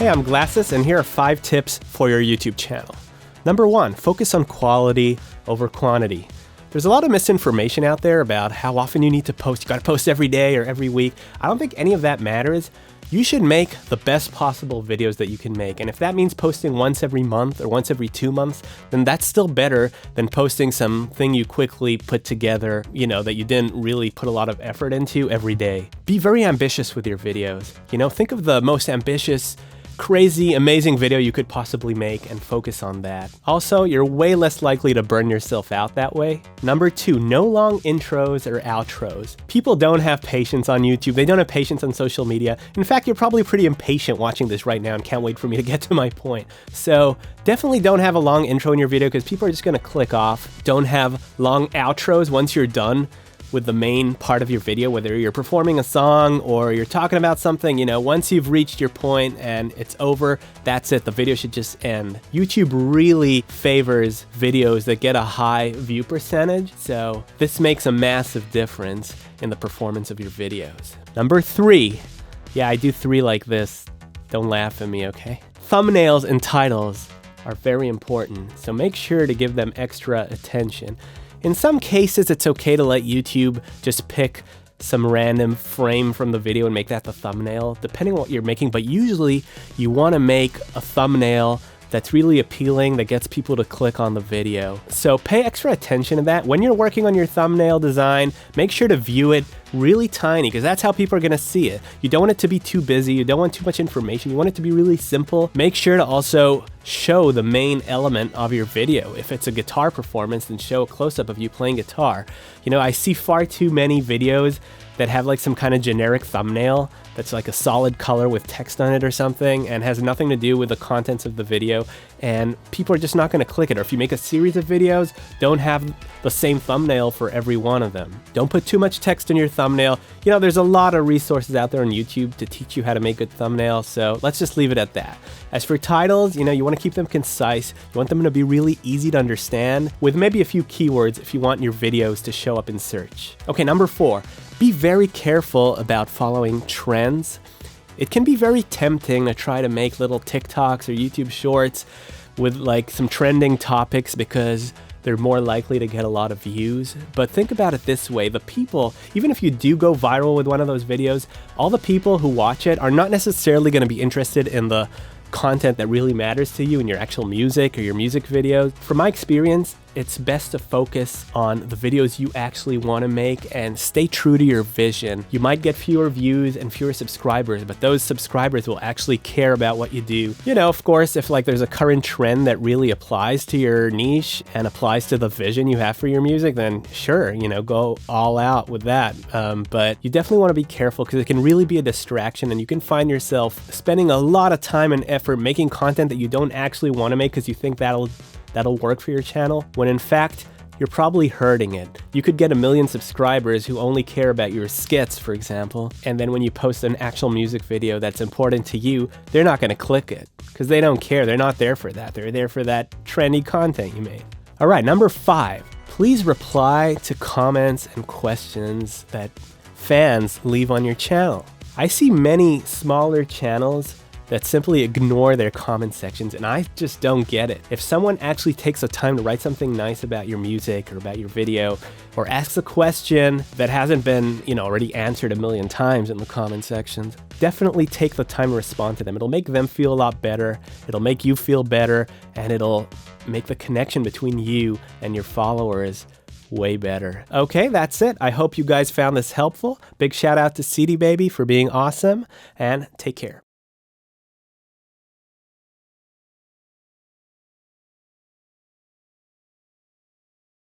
Hey, I'm GLASYS, and here are 5 tips for your YouTube channel. Number 1, focus on quality over quantity. There's a lot of misinformation out there about how often you need to post. You gotta post every day or every week. I don't think any of that matters. You should make the best possible videos that you can make. And if that means posting once every month or once every 2 months, then that's still better than posting something you quickly put together, that you didn't really put a lot of effort into every day. Be very ambitious with your videos. Think of the most ambitious, crazy, amazing video you could possibly make and focus on that. Also, you're way less likely to burn yourself out that way. Number 2, no long intros or outros. People don't have patience on YouTube. They don't have patience on social media. In fact, you're probably pretty impatient watching this right now and can't wait for me to get to my point. So definitely don't have a long intro in your video because people are just gonna click off. Don't have long outros once you're done with the main part of your video, whether you're performing a song or you're talking about something. Once you've reached your point and it's over, that's it. The video should just end. YouTube really favors videos that get a high view percentage, so this makes a massive difference in the performance of your videos. Number 3, yeah, I do 3 like this. Don't laugh at me, okay? Thumbnails and titles are very important, so make sure to give them extra attention. In some cases, it's okay to let YouTube just pick some random frame from the video and make that the thumbnail, depending on what you're making, but usually you want to make a thumbnail that's really appealing, that gets people to click on the video. So pay extra attention to that. When you're working on your thumbnail design, make sure to view it really tiny, because that's how people are gonna see it. You don't want it to be too busy, you don't want too much information, you want it to be really simple. Make sure to also show the main element of your video. If it's a guitar performance, then show a close-up of you playing guitar. I see far too many videos that have like some kind of generic thumbnail that's like a solid color with text on it or something and has nothing to do with the contents of the video, and people are just not gonna click it. Or if you make a series of videos, don't have the same thumbnail for every one of them. Don't put too much text in your thumbnail. There's a lot of resources out there on YouTube to teach you how to make good thumbnails, so let's just leave it at that. As for titles, you want to keep them concise. You want them to be really easy to understand with maybe a few keywords if you want your videos to show up in search. Okay, number 4, be very careful about following trends. It can be very tempting to try to make little TikToks or YouTube shorts with like some trending topics because they're more likely to get a lot of views. But think about it this way, the people, even if you do go viral with one of those videos, all the people who watch it are not necessarily going to be interested in the content that really matters to you in your actual music or your music videos. From my experience, it's best to focus on the videos you actually want to make and stay true to your vision. You might get fewer views and fewer subscribers, but those subscribers will actually care about what you do. Of course, if there's a current trend that really applies to your niche and applies to the vision you have for your music, then sure, go all out with that. But you definitely want to be careful because it can really be a distraction, and you can find yourself spending a lot of time and effort making content that you don't actually want to make because you think that'll work for your channel, when in fact, you're probably hurting it. You could get 1 million subscribers who only care about your skits, for example, and then when you post an actual music video that's important to you, they're not gonna click it, because they don't care. They're not there for that. They're there for that trendy content you made. All right, number 5, please reply to comments and questions that fans leave on your channel. I see many smaller channels that simply ignore their comment sections, and I just don't get it. If someone actually takes the time to write something nice about your music or about your video, or asks a question that hasn't been, already answered 1 million times in the comment sections, definitely take the time to respond to them. It'll make them feel a lot better, it'll make you feel better, and it'll make the connection between you and your followers way better. Okay, that's it. I hope you guys found this helpful. Big shout out to CD Baby for being awesome, and take care.